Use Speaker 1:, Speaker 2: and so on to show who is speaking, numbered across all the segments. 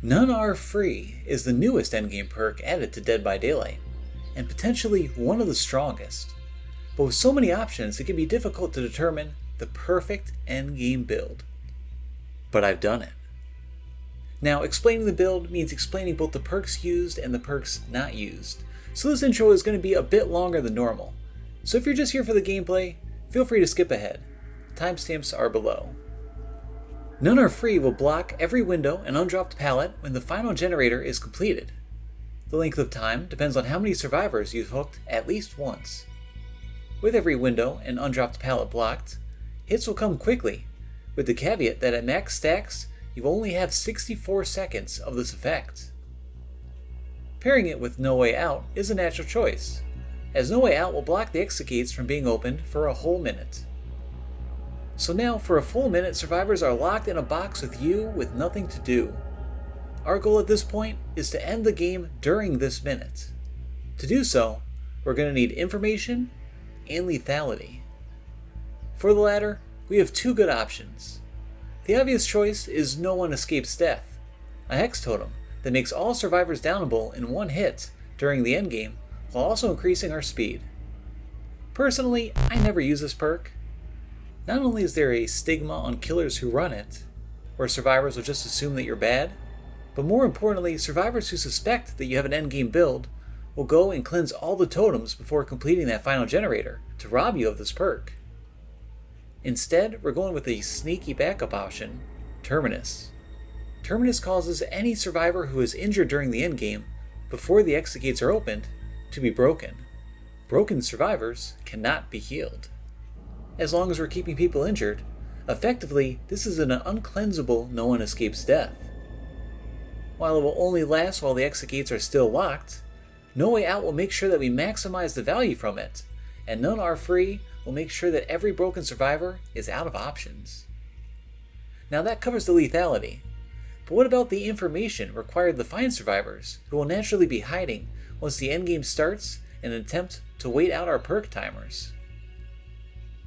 Speaker 1: None Are Free is the newest endgame perk added to Dead by Daylight, and potentially one of the strongest. But with so many options, it can be difficult to determine the perfect endgame build. But I've done it. Now, explaining the build means explaining both the perks used and the perks not used, so this intro is going to be a bit longer than normal. So if you're just here for the gameplay, feel free to skip ahead. Timestamps are below. None Are Free will block every window and undropped pallet when the final generator is completed. The length of time depends on how many survivors you've hooked at least once. With every window and undropped pallet blocked, hits will come quickly, with the caveat that at max stacks, you only have 64 seconds of this effect. Pairing it with No Way Out is a natural choice, as No Way Out will block the exit gates from being opened for a whole minute. So now, for a full minute, survivors are locked in a box with you with nothing to do. Our goal at this point is to end the game during this minute. To do so, we're going to need information and lethality. For the latter, we have two good options. The obvious choice is No One Escapes Death, a hex totem that makes all survivors downable in one hit during the endgame while also increasing our speed. Personally, I never use this perk. Not only is there a stigma on killers who run it, where survivors will just assume that you're bad, but more importantly, survivors who suspect that you have an endgame build will go and cleanse all the totems before completing that final generator to rob you of this perk. Instead, we're going with a sneaky backup option, Terminus. Terminus causes any survivor who is injured during the endgame before the exit gates are opened to be broken. Broken survivors cannot be healed. As long as we're keeping people injured, effectively, this is an uncleansable No One Escapes Death. While it will only last while the exit gates are still locked, No Way Out will make sure that we maximize the value from it, and None Are Free will make sure that every broken survivor is out of options. Now that covers the lethality, but what about the information required to find survivors who will naturally be hiding once the endgame starts in an attempt to wait out our perk timers?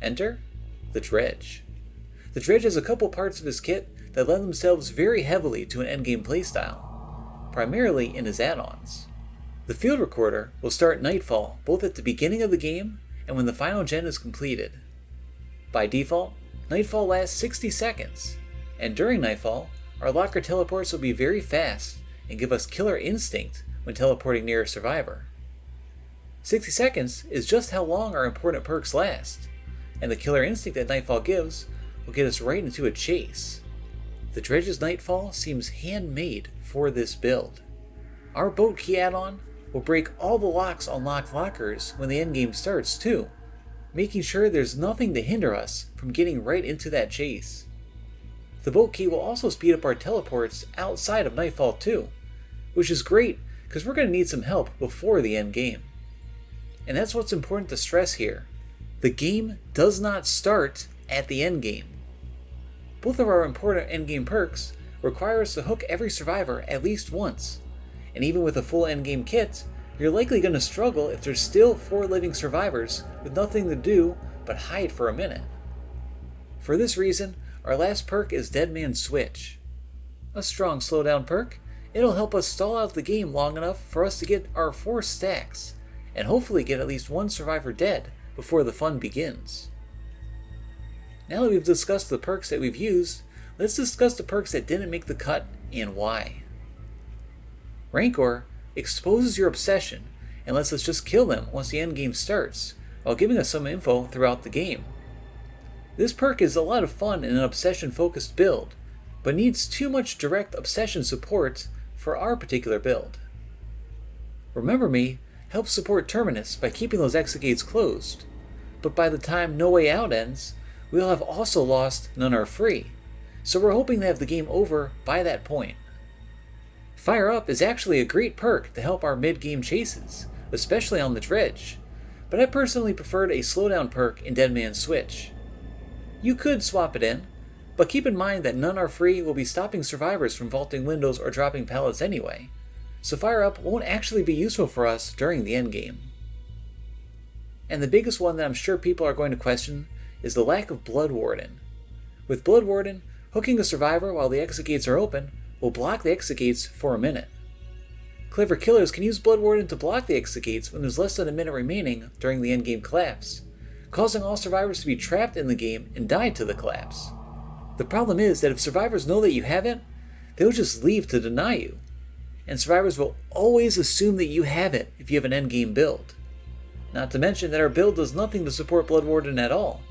Speaker 1: Enter the Dredge. The Dredge has a couple parts of his kit that lend themselves very heavily to an endgame playstyle, primarily in his add-ons. The Field Recorder will start Nightfall both at the beginning of the game and when the final gen is completed. By default, Nightfall lasts 60 seconds, and during Nightfall, our locker teleports will be very fast and give us Killer Instinct when teleporting near a survivor. 60 seconds is just how long our important perks last, and the Killer Instinct that Nightfall gives will get us right into a chase. The Dredge's Nightfall seems handmade for this build. Our Boat Key add-on will break all the locks on locked lockers when the endgame starts too, making sure there's nothing to hinder us from getting right into that chase. The Boat Key will also speed up our teleports outside of Nightfall too, which is great because we're going to need some help before the endgame. And that's what's important to stress here. The game does not start at the endgame. Both of our important endgame perks require us to hook every survivor at least once, and even with a full endgame kit, you're likely going to struggle if there's still 4 living survivors with nothing to do but hide for a minute. For this reason, our last perk is Dead Man Switch. A strong slowdown perk, it'll help us stall out the game long enough for us to get our 4 stacks, and hopefully get at least one survivor dead before the fun begins. Now that we've discussed the perks that we've used, let's discuss the perks that didn't make the cut and why. Rancor exposes your obsession and lets us just kill them once the endgame starts, while giving us some info throughout the game. This perk is a lot of fun in an obsession-focused build, but needs too much direct obsession support for our particular build. Remember Me helps support Terminus by keeping those exit gates closed, but by the time No Way Out ends, we'll have also lost None Are Free, so we're hoping to have the game over by that point. Fire Up is actually a great perk to help our mid-game chases, especially on the Dredge, but I personally preferred a slowdown perk in Dead Man Switch. You could swap it in, but keep in mind that None Are Free will be stopping survivors from vaulting windows or dropping pallets anyway, so Fire Up won't actually be useful for us during the endgame. And the biggest one that I'm sure people are going to question is the lack of Blood Warden. With Blood Warden, hooking a survivor while the exit gates are open will block the exit gates for a minute. Clever killers can use Blood Warden to block the exit gates when there's less than a minute remaining during the endgame collapse, causing all survivors to be trapped in the game and die to the collapse. The problem is that if survivors know that you haven't, they'll just leave to deny you, and survivors will always assume that you have it if you have an endgame build. Not to mention that our build does nothing to support Blood Warden at all,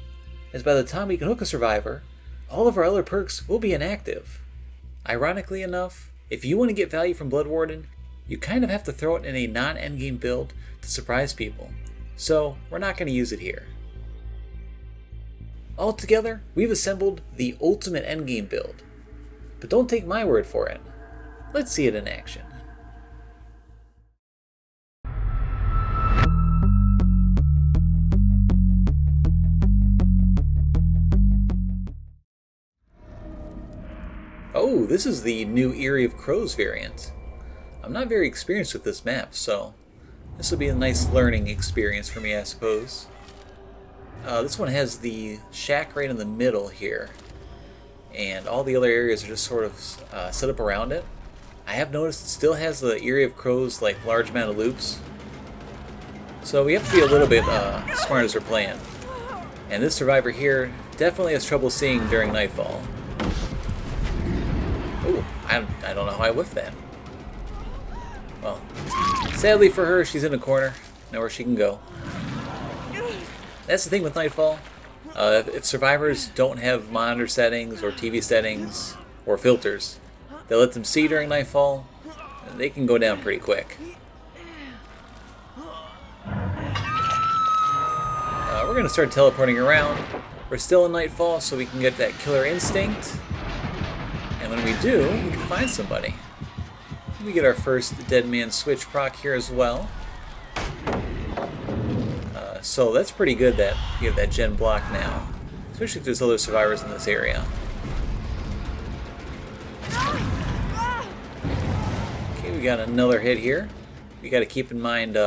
Speaker 1: as by the time we can hook a survivor, all of our other perks will be inactive. Ironically enough, if you want to get value from Blood Warden, you kind of have to throw it in a non-endgame build to surprise people, so we're not going to use it here. Altogether, we've assembled the ultimate endgame build, but don't take my word for it. Let's see it in action. Oh, this is the new Eyrie of Crows variant. I'm not very experienced with this map, so this will be a nice learning experience for me, I suppose. This one has the shack right in the middle here, and all the other areas are just sort of set up around it. I have noticed it still has the Eyrie of Crows, like, large amount of loops, so we have to be a little bit smart as we're playing. And this survivor here definitely has trouble seeing during nightfall. Oh, I don't know how I whiffed that. Well, sadly for her, she's in a corner, nowhere she can go. That's the thing with Nightfall. If survivors don't have monitor settings or TV settings or filters that let them see during Nightfall, they can go down pretty quick. We're going to start teleporting around. We're still in Nightfall, so we can get that killer instinct. And when we do, we can find somebody. We get our first Dead Man Switch proc here as well. So that's pretty good that you have that gen block now, especially if there's other survivors in this area. Okay, we got another hit here. We got to keep in mind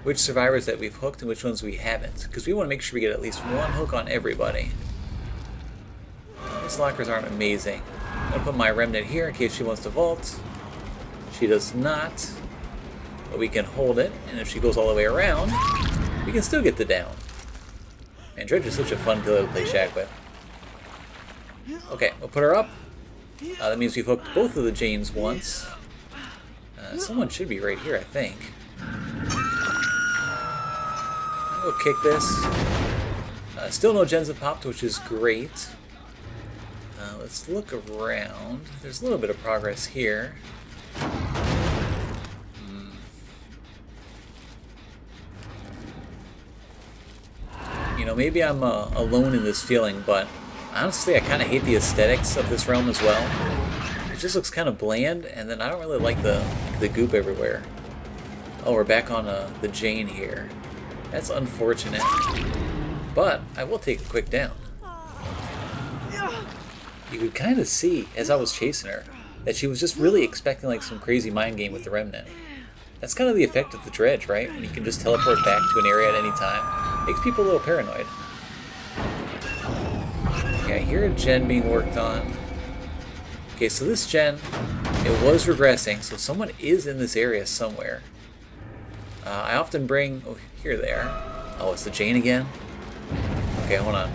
Speaker 1: which survivors that we've hooked and which ones we haven't, because we want to make sure we get at least one hook on everybody. These lockers aren't amazing. I'm going to put my remnant here in case she wants to vault. She does not, but we can hold it, and if she goes all the way around, we can still get the down. And Dredge is such a fun killer to play shack with. Okay, we'll put her up. That means we've hooked both of the Janes once. Someone should be right here, I think. We'll kick this. Still no gens have popped, which is great. Let's look around. There's a little bit of progress here. You know, maybe I'm alone in this feeling, but honestly, I kind of hate the aesthetics of this realm as well. It just looks kind of bland, and then I don't really like the goop everywhere. Oh, we're back on the Jane here. That's unfortunate, but I will take a quick down. You could kind of see, as I was chasing her, that she was just really expecting like some crazy mind game with the Remnant. That's kind of the effect of the Dredge, right? When you can just teleport back to an area at any time. Makes people a little paranoid. Okay, I hear a gen being worked on. Okay, so this gen, it was regressing, so someone is in this area somewhere. I often bring... Oh, here they are. Oh, it's the Jane again? Okay, hold on.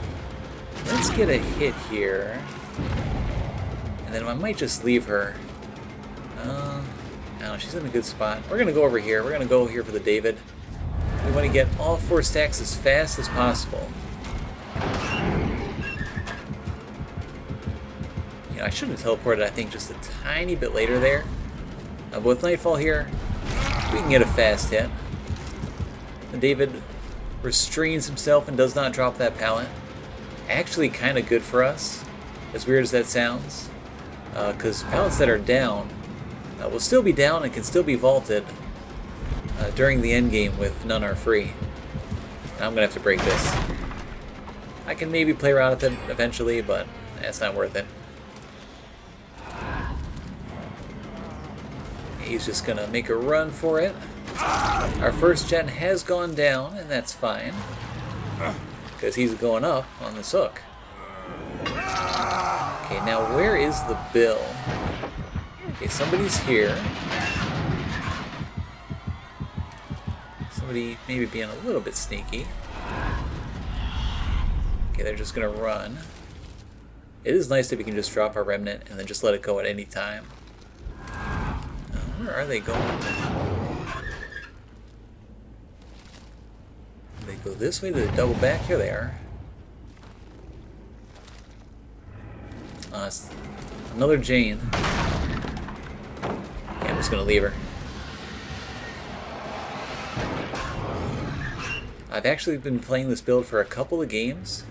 Speaker 1: Let's get a hit here. And then I might just leave her. No, she's in a good spot. We're going to go over here. We're going to go here for the David. We want to get all 4 stacks as fast as possible. You know, I should have teleported, I think, just a tiny bit later there. But with Nightfall here, we can get a fast hit. And David restrains himself and does not drop that pallet. Actually kind of good for us, as weird as that sounds. Because pallets that are down will still be down and can still be vaulted during the end game with none are free. Now I'm going to have to break this. I can maybe play around with it eventually, but it's not worth it. He's just going to make a run for it. Our first gen has gone down, and that's fine, because he's going up on this hook. Okay, now where is the bill? Okay, somebody's here. Somebody maybe being a little bit sneaky. Okay, they're just gonna run. It is nice if we can just drop our remnant and then just let it go at any time. Where are they going? Do they go this way? Do they double back? Here they are. Another Jane. Okay, I'm just gonna leave her. I've actually been playing this build for a couple of games,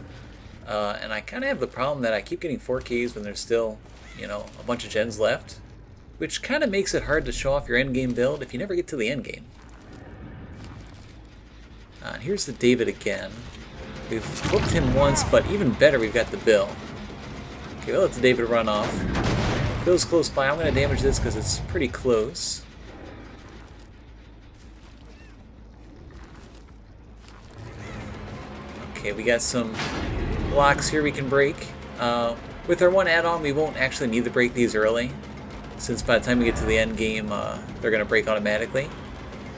Speaker 1: and I kind of have the problem that I keep getting 4Ks when there's still, you know, a bunch of gens left, which kind of makes it hard to show off your endgame build if you never get to the endgame. Here's the David again. We've booked him once, but even better, we've got the Bill. Okay, we'll let the David run off. Bill's close by. I'm going to damage this because it's pretty close. Okay, we got some blocks here we can break. With our one add-on, we won't actually need to break these early, since by the time we get to the end game, they're going to break automatically.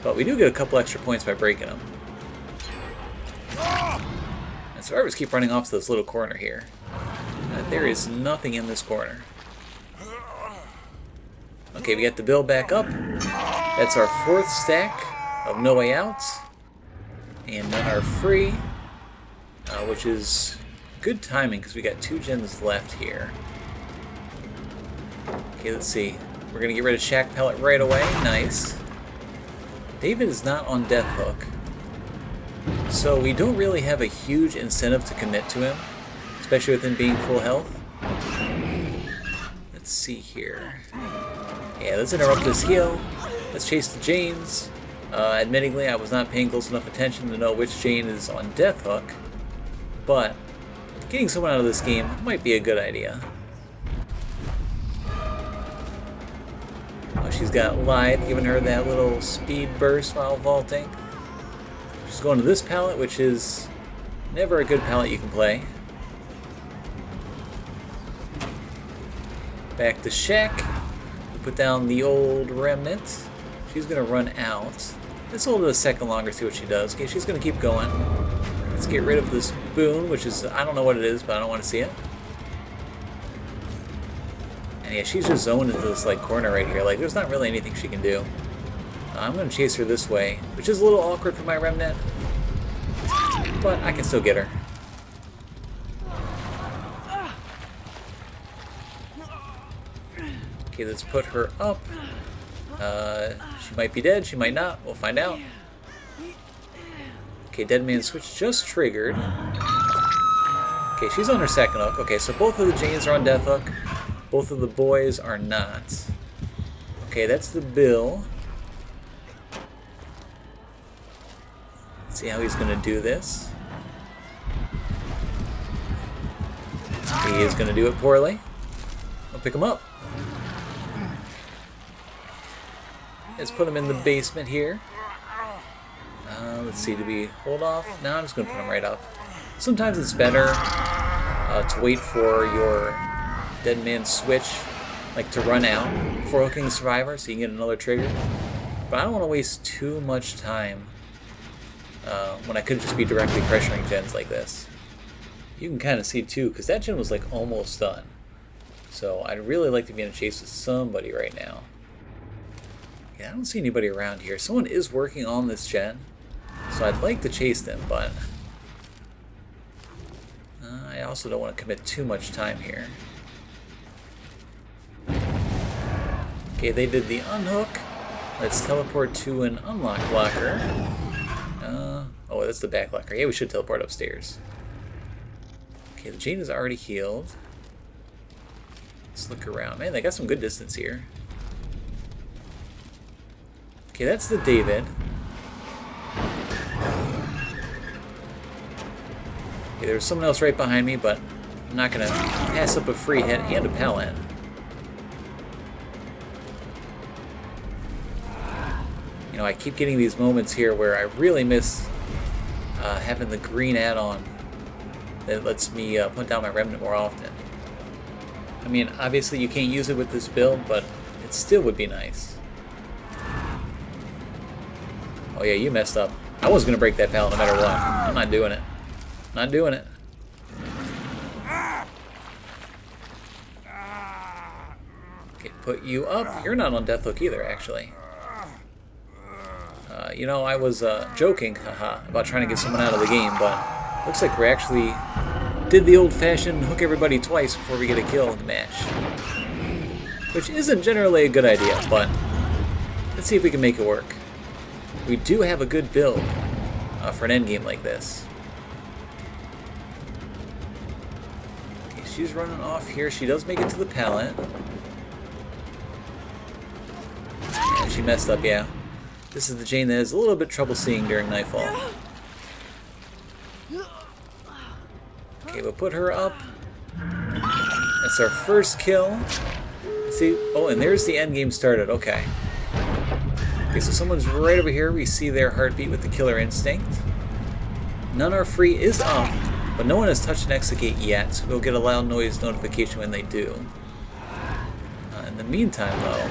Speaker 1: But we do get a couple extra points by breaking them. And survivors keep running off to this little corner here. There is nothing in this corner. Okay, we got the Bill back up. That's our 4th stack of No Way Out. And then our free, which is good timing because we got 2 gens left here. Okay, let's see. We're going to get rid of Shack Pellet right away. Nice. David is not on Death Hook, so we don't really have a huge incentive to commit to him, especially with him being full health. Let's see here. Yeah, let's interrupt this heal. Let's chase the Janes. Admittingly, I was not paying close enough attention to know which Jane is on Death Hook, but getting someone out of this game might be a good idea. Oh, she's got Lithe, giving her that little speed burst while vaulting. She's going to this pallet, which is never a good pallet you can play. Back to Shack. We put down the old remnant. She's going to run out. Let's hold it a second longer, see what she does. Okay, she's going to keep going. Let's get rid of this boon, which is, I don't know what it is, but I don't want to see it. And yeah, she's just zoned into this like corner right here. Like, there's not really anything she can do. I'm going to chase her this way, which is a little awkward for my remnant, but I can still get her. Okay, let's put her up. She might be dead, she might not. We'll find out. Okay, Dead Man Switch just triggered. Okay, she's on her 2nd hook. Okay, so both of the Janes are on Death Hook. Both of the boys are not. Okay, that's the Bill. Let's see how he's going to do this. He is going to do it poorly. I'll pick him up. Let's put him in the basement here. Let's see, do we hold off? No, I'm just going to put him right up. Sometimes it's better to wait for your Dead Man Switch, like to run out before hooking the survivor so you can get another trigger. But I don't want to waste too much time when I could just be directly pressuring gens like this. You can kind of see too, because that gen was like almost done. So I'd really like to be in a chase with somebody right now. Yeah, I don't see anybody around here. Someone is working on this gen, so I'd like to chase them, but I also don't want to commit too much time here. Okay, they did the unhook. Let's teleport to an unlock locker. Oh, that's the back locker. Yeah, we should teleport upstairs. Okay, the Jane is already healed. Let's look around. Man, they got some good distance here. Okay, that's the David. Okay, there's someone else right behind me, but I'm not going to pass up a free hit and a pallet. You know, I keep getting these moments here where I really miss having the green add-on that lets me put down my remnant more often. I mean, obviously you can't use it with this build, but it still would be nice. Oh yeah, you messed up. I was gonna break that pallet no matter what. I'm not doing it. Not doing it. Okay, put you up. You're not on Deathhook either, actually. You know, I was joking, haha, about trying to get someone out of the game, but looks like we actually did the old-fashioned hook everybody twice before we get a kill in the match. Which isn't generally a good idea, but let's see if we can make it work. We do have a good build for an endgame like this. Okay, she's running off here. She does make it to the pallet. And she messed up, yeah. This is the Jane that has a little bit trouble seeing during nightfall. Okay, we'll put her up. That's our first kill. See, oh, and there's the end game started. Okay. Okay, so someone's right over here. We see their heartbeat with the killer instinct. None are free is up, but no one has touched an exit gate yet, so we'll get a loud noise notification when they do. In the meantime, though,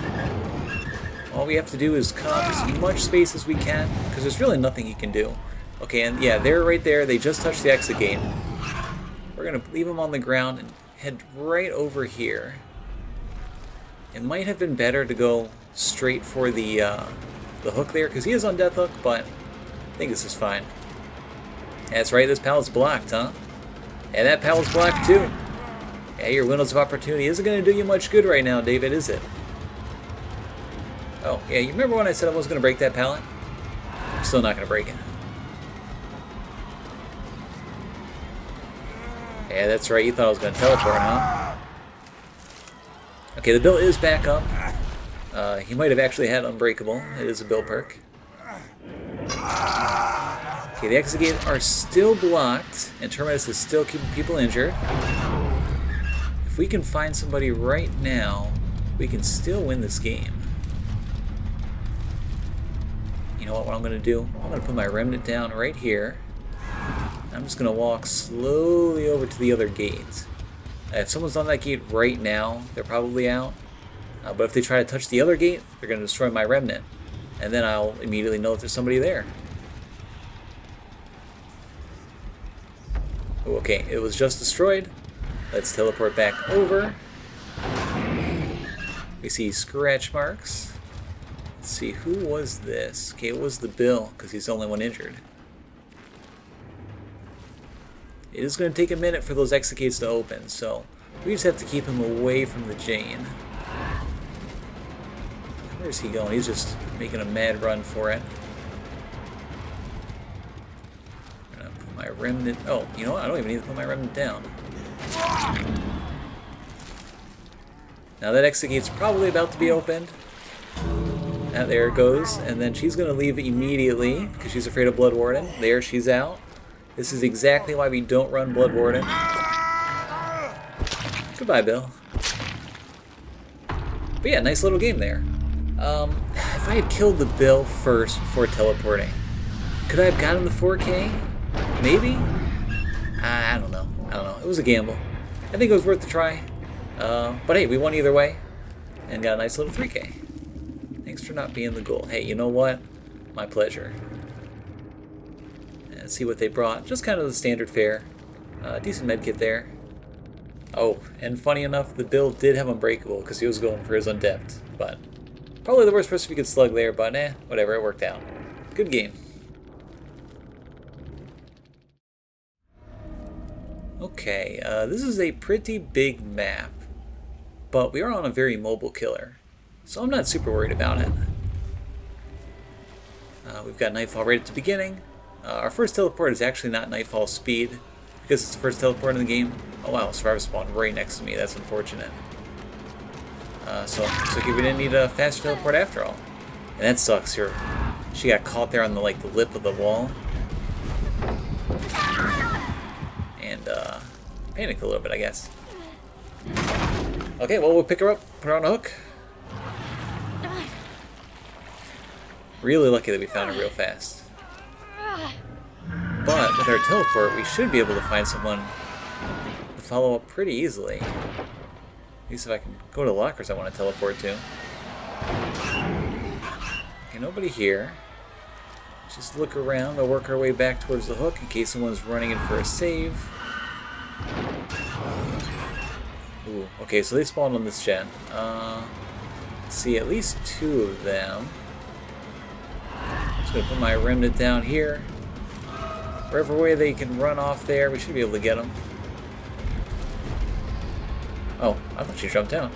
Speaker 1: all we have to do is cut off as much space as we can, because there's really nothing you can do. Okay, and yeah, they're right there. They just touched the exit gate. We're going to leave them on the ground and head right over here. It might have been better to go straight for the hook there, because he is on Deathhook, but I think this is fine. That's right, this pallet's blocked, huh? And that pallet's blocked too. Yeah, your windows of opportunity isn't going to do you much good right now, David, is it? Oh, yeah, you remember when I said I wasn't going to break that pallet? I'm still not going to break it. Yeah, that's right, you thought I was going to teleport, huh? Okay, the bill is back up. He might have actually had Unbreakable. It is a bill perk. Okay, the exit gates are still blocked, and Terminus is still keeping people injured. If we can find somebody right now, we can still win this game. You know what I'm going to do? I'm going to put my remnant down right here. I'm just going to walk slowly over to the other gate. If someone's on that gate right now, they're probably out. But if they try to touch the other gate, they're going to destroy my remnant. And then I'll immediately know if there's somebody there. Oh, okay, it was just destroyed. Let's teleport back over. We see scratch marks. Let's see, who was this? Okay, it was the Bill, because he's the only one injured. It is going to take a minute for those exit gates to open, so we just have to keep him away from the Jane. Where's he going? He's just making a mad run for it. I'm going to put my remnant... Oh, you know what? I don't even need to put my remnant down. Now that exit gate's probably about to be opened. And there it goes. And then she's going to leave immediately because she's afraid of Blood Warden. There, she's out. This is exactly why we don't run Blood Warden. Goodbye, Bill. But yeah, nice little game there. If I had killed the Bill first before teleporting, could I have gotten the 4K? Maybe? I don't know. It was a gamble. I think it was worth the try. But hey, we won either way. And got a nice little 3K. Thanks for not being the Ghoul. Hey, you know what? My pleasure. And see what they brought. Just kind of the standard fare. Decent medkit there. Oh, and funny enough, the Bill did have Unbreakable because he was going for his Undept. But probably the worst person we could slug there, but whatever, it worked out. Good game. Okay, this is a pretty big map, but we are on a very mobile killer, so I'm not super worried about it. We've got Nightfall right at the beginning. Our first teleport is actually not Nightfall speed, because it's the first teleport in the game. Oh wow, Survivor spawned right next to me, that's unfortunate. So we didn't need a faster teleport after all. And that sucks here. She got caught there on the lip of the wall. And panicked a little bit, I guess. Okay, well, we'll pick her up, put her on a hook. Really lucky that we found her real fast. But with our teleport, we should be able to find someone to follow up pretty easily. At least if I can go to the lockers I want to teleport to. Okay, nobody here. Just look around. We'll work our way back towards the hook in case someone's running in for a save. Ooh, okay, so they spawned on this gen. Let's see, at least 2 of them. Just gonna put my remnant down here. Wherever way they can run off there, we should be able to get them. Oh, I thought you jumped down.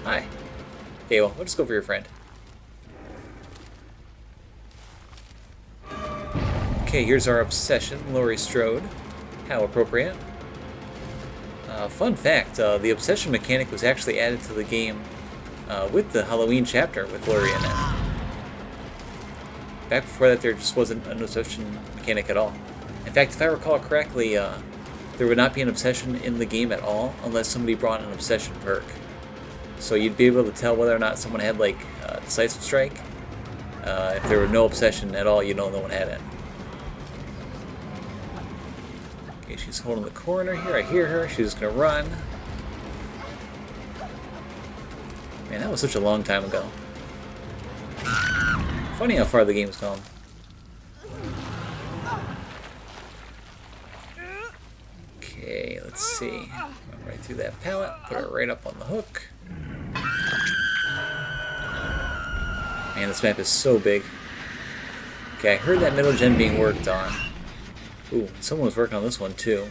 Speaker 1: Hi. Okay, well, we'll just go for your friend. Okay, here's our obsession, Laurie Strode. How appropriate. Fun fact, the obsession mechanic was actually added to the game with the Halloween chapter with Laurie in it. Back before that, there just wasn't an obsession mechanic at all. In fact, if I recall correctly, there would not be an obsession in the game at all unless somebody brought an obsession perk. So you'd be able to tell whether or not someone had, like, Decisive Strike. If there were no obsession at all, you know no one had it. Okay, she's holding the corner here. I hear her. She's just gonna run. Man, that was such a long time ago. Funny how far the game's gone. Okay, let's see. Run right through that pallet. Put her right up on the hook. Man, this map is so big. Okay, I heard that middle gen being worked on. Ooh, someone was working on this one too.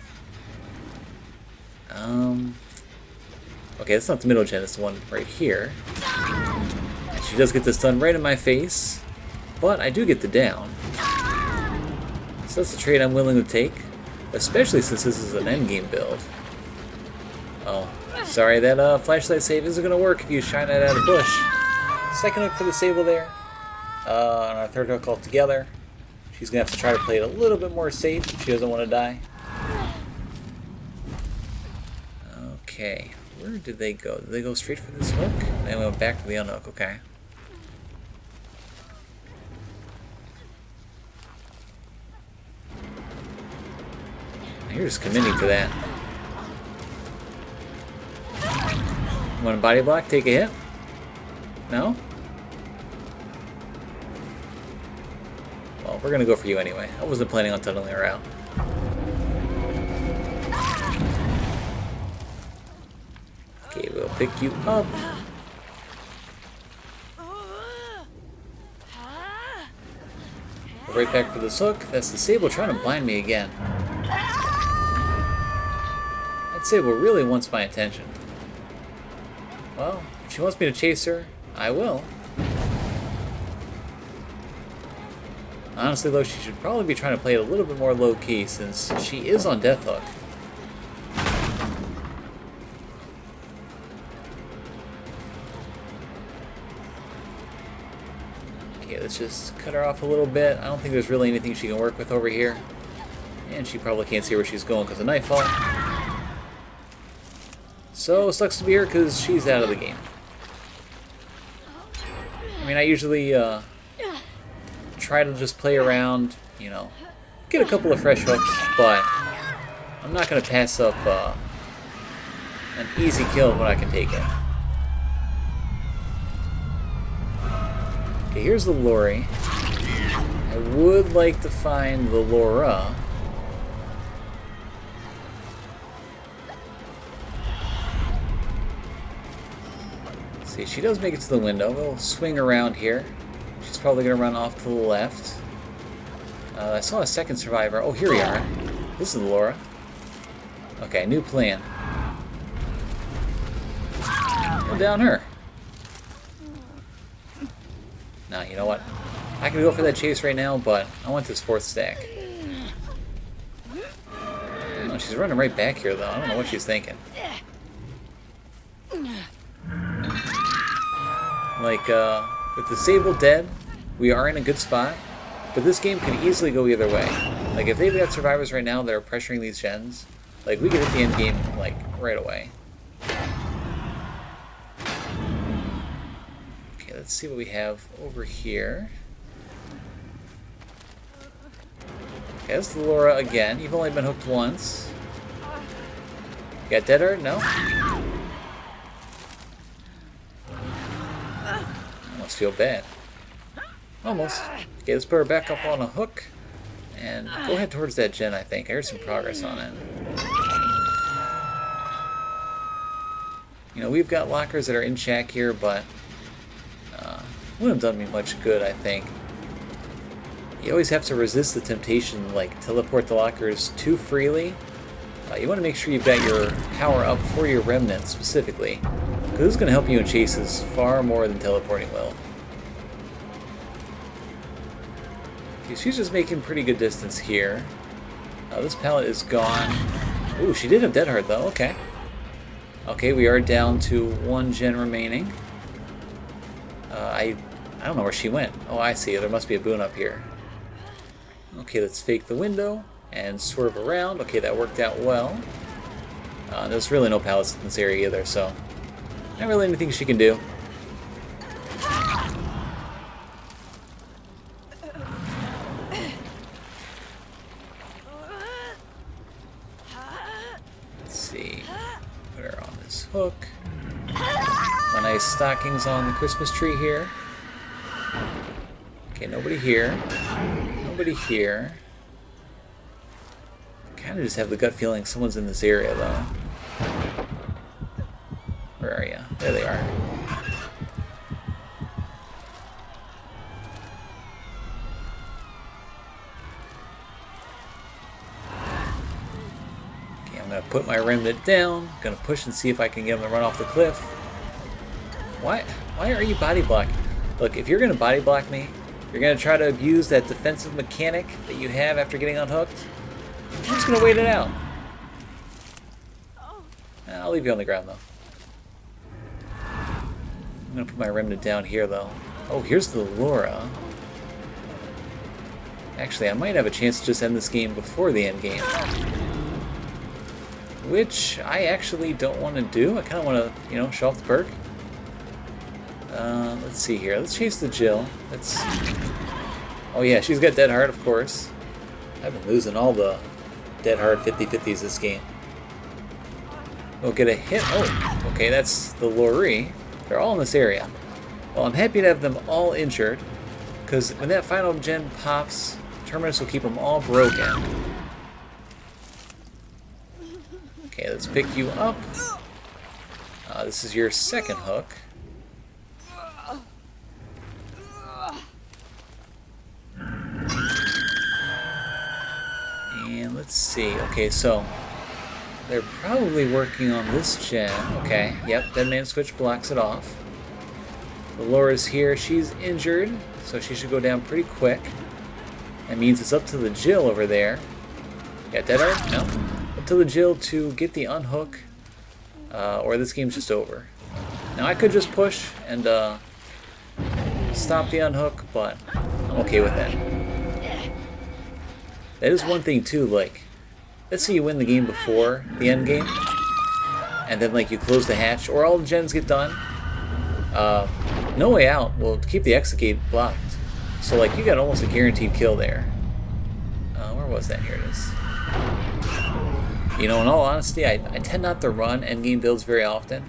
Speaker 1: Okay, that's not the middle gen, it's the one right here. And she does get this done right in my face, but I do get the down. So that's a trade I'm willing to take, especially since this is an endgame build. Oh, sorry, that flashlight save isn't going to work if you shine it at a bush. Second hook for the Sable there. On our third hook altogether. She's going to have to try to play it a little bit more safe if she doesn't want to die. Okay, where did they go? Did they go straight for this hook? They went back to the unhook, okay. You're just committing to that. Want a body block? Take a hit? No? Well, we're gonna go for you anyway. I wasn't planning on tunneling her out. Okay, we'll pick you up. Right back for this hook. That's the Sable trying to blind me again. That Sable really wants my attention. Well, if she wants me to chase her, I will. Honestly though, she should probably be trying to play it a little bit more low-key since she is on Death Hook. Okay, let's just cut her off a little bit. I don't think there's really anything she can work with over here. And she probably can't see where she's going because of Nightfall. So, sucks to be her because she's out of the game. I mean, I usually try to just play around, you know, get a couple of fresh hooks, but I'm not going to pass up an easy kill when I can take it. Okay, here's the Laurie. I would like to find the Laura. See, she does make it to the window. We'll swing around here. She's probably going to run off to the left. I saw a second survivor. Oh, here we are. This is Laura. Okay, new plan. Go down her. Now, you know what? I can go for that chase right now, but I want this fourth stack. Oh, she's running right back here, though. I don't know what she's thinking. Like, with the Sable dead, we are in a good spot, but this game could easily go either way. Like, if they've got survivors right now that are pressuring these gens, like, we could hit the end game, like, right away. Okay, let's see what we have over here. Okay, that's the Laura again. You've only been hooked once. You got dead hard? No? I must feel bad. Almost. Okay, let's put her back up on a hook. And go ahead towards that gen, I think. I heard some progress on it. You know, we've got lockers that are in check here, but wouldn't have done me much good, I think. You always have to resist the temptation, like teleport the lockers too freely. You want to make sure you've got your power up for your remnant specifically, because this is going to help you in chases far more than teleporting will. Okay, she's just making pretty good distance here. This pallet is gone. Ooh, she did have Dead Heart though, okay. Okay, we are down to 1 gen remaining. I don't know where she went. Oh, I see. There must be a boon up here. Okay, let's fake the window and swerve around. Okay, that worked out well. There's really no pallets in this area either, so not really anything she can do. Let's see. Put her on this hook. My nice stockings on the Christmas tree here. Okay, nobody here. Nobody here. Kind of just have the gut feeling someone's in this area, though. Where are you? There they are. Okay, I'm gonna put my remnant down. Gonna push and see if I can get him to run off the cliff. Why are you body blocking? Look, if you're gonna body block me, you're gonna try to abuse that defensive mechanic that you have after getting unhooked. I'm just gonna wait it out. I'll leave you on the ground though. I'm gonna put my remnant down here though. Oh, here's the Laura. Actually, I might have a chance to just end this game before the end game. Which I actually don't want to do. I kind of want to, you know, show off the perk. Let's see here. Let's chase the Jill. Let's... Oh yeah, she's got Dead Heart, of course. I've been losing all the Dead Heart 50-50s this game. We'll get a hit. Oh, okay, that's the Loree. They're all in this area. Well, I'm happy to have them all injured, because when that final gen pops, Terminus will keep them all broken. Okay, let's pick you up. This is your second hook. And let's see. Okay, so they're probably working on this gen. Okay, yep, Dead Man Switch blocks it off. The Laura's here. She's injured, so she should go down pretty quick. That means it's up to the Jill over there. Got Dead Heart? No. Up to the Jill to get the unhook, or this game's just over. Now I could just push and stop the unhook, but I'm okay with that. That is one thing too, like, let's say you win the game before the end game, and then like you close the hatch, or all the gens get done, No Way Out will keep the exit gate blocked. So like you got almost a guaranteed kill there. Where was that? Here it is. You know, in all honesty, I tend not to run endgame builds very often.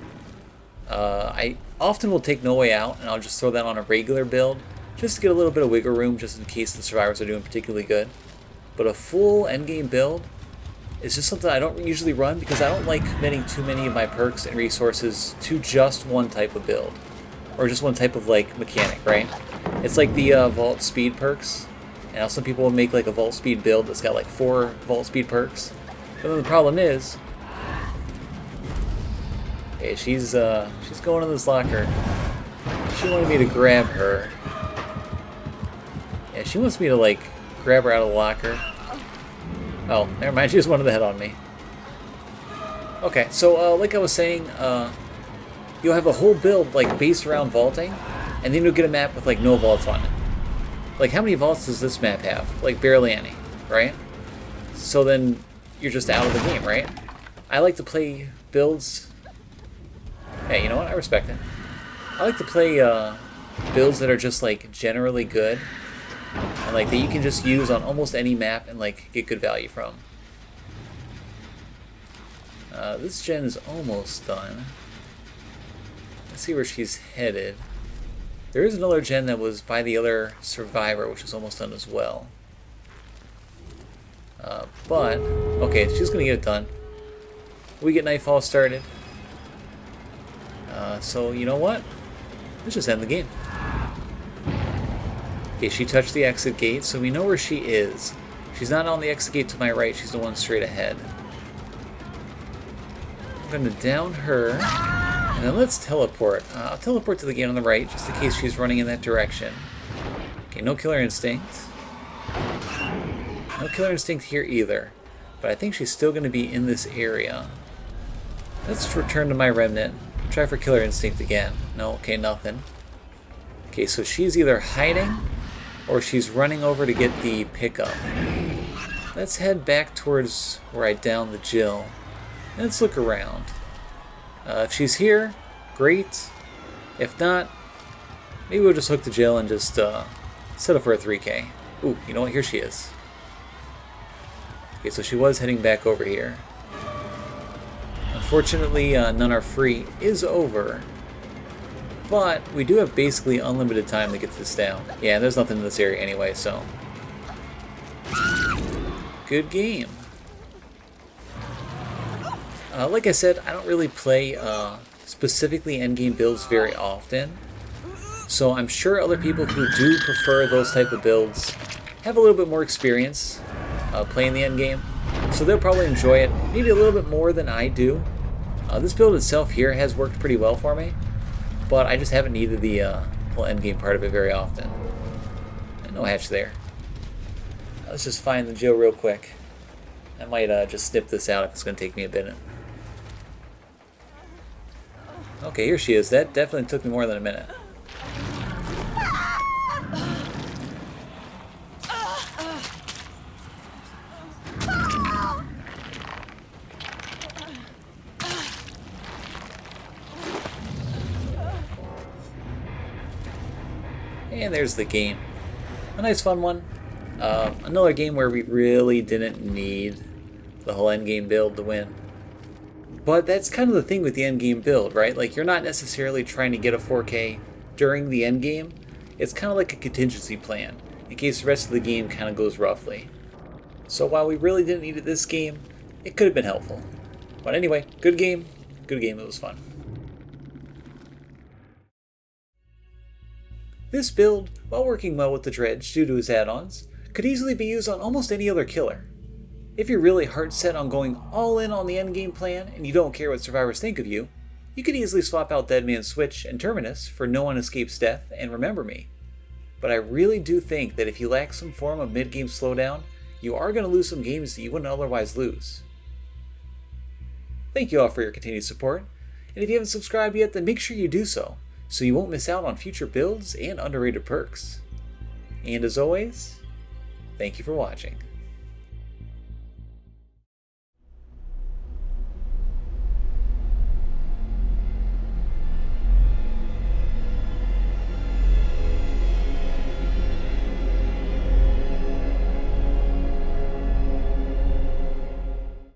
Speaker 1: I often will take No Way Out, and I'll just throw that on a regular build, just to get a little bit of wiggle room, just in case the survivors are doing particularly good. But a full endgame build is just something I don't usually run, because I don't like committing too many of my perks and resources to just one type of build, or just one type of like mechanic, right? It's like the vault speed perks. And some people will make like a vault speed build that's got like 4 vault speed perks. But then the problem is, okay, she's going in this locker. She wanted me to grab her. Yeah, she wants me to like grab her out of the locker. Oh, never mind. She just wanted the head on me. Okay, so like I was saying, you'll have a whole build like based around vaulting, and then you'll get a map with like no vaults on it. Like, how many vaults does this map have? Like, barely any, right? So then you're just out of the game, right? I like to play builds... Hey, you know what? I respect it. I like to play builds that are just, like, generally good. And, like, that you can just use on almost any map and, like, get good value from. This gen is almost done. Let's see where she's headed. There is another gen that was by the other survivor, which is almost done as well. But, okay, she's going to get it done. We get Nightfall started. So, you know what? Let's just end the game. Okay, she touched the exit gate, so we know where she is. She's not on the exit gate to my right, she's the one straight ahead. I'm going to down her, and then let's teleport. I'll teleport to the gate on the right, just in case she's running in that direction. Okay, no killer instinct. No killer instinct here either, but I think she's still going to be in this area. Let's return to my remnant. Try for killer instinct again. No, okay, nothing. Okay, so she's either hiding or she's running over to get the pickup. Let's head back towards where I downed the Jill. Let's look around. If she's here, great. If not, maybe we'll just hook the Jill and just settle for a 3K. Ooh, you know what? Here she is. Okay, so she was heading back over here. Unfortunately, None Are Free is over. But we do have basically unlimited time to get this down. Yeah, there's nothing in this area anyway, so. Good game. Like I said, I don't really play specifically endgame builds very often. So I'm sure other people who do prefer those type of builds have a little bit more experience playing the endgame. So they'll probably enjoy it maybe a little bit more than I do. This build itself here has worked pretty well for me. But I just haven't needed the whole endgame part of it very often. And no hatch there. Let's just find the Jill real quick. I might just snip this out if it's going to take me a minute. Okay, here she is. That definitely took me more than a minute. And there's the game. A nice fun one. Another game where we really didn't need the whole endgame build to win. But that's kind of the thing with the endgame build, right? Like, you're not necessarily trying to get a 4K during the endgame. It's kind of like a contingency plan, in case the rest of the game kind of goes roughly. So while we really didn't need it this game, it could have been helpful. But anyway, good game. Good game, it was fun. This build, while working well with the Dredge due to his add-ons, could easily be used on almost any other killer. If you're really hard set on going all in on the endgame plan and you don't care what survivors think of you, you could easily swap out Deadman's Switch and Terminus for No One Escapes Death and Remember Me. But I really do think that if you lack some form of mid-game slowdown, you are going to lose some games that you wouldn't otherwise lose. Thank you all for your continued support, and if you haven't subscribed yet, then make sure you do so you won't miss out on future builds and underrated perks. And as always, thank you for watching.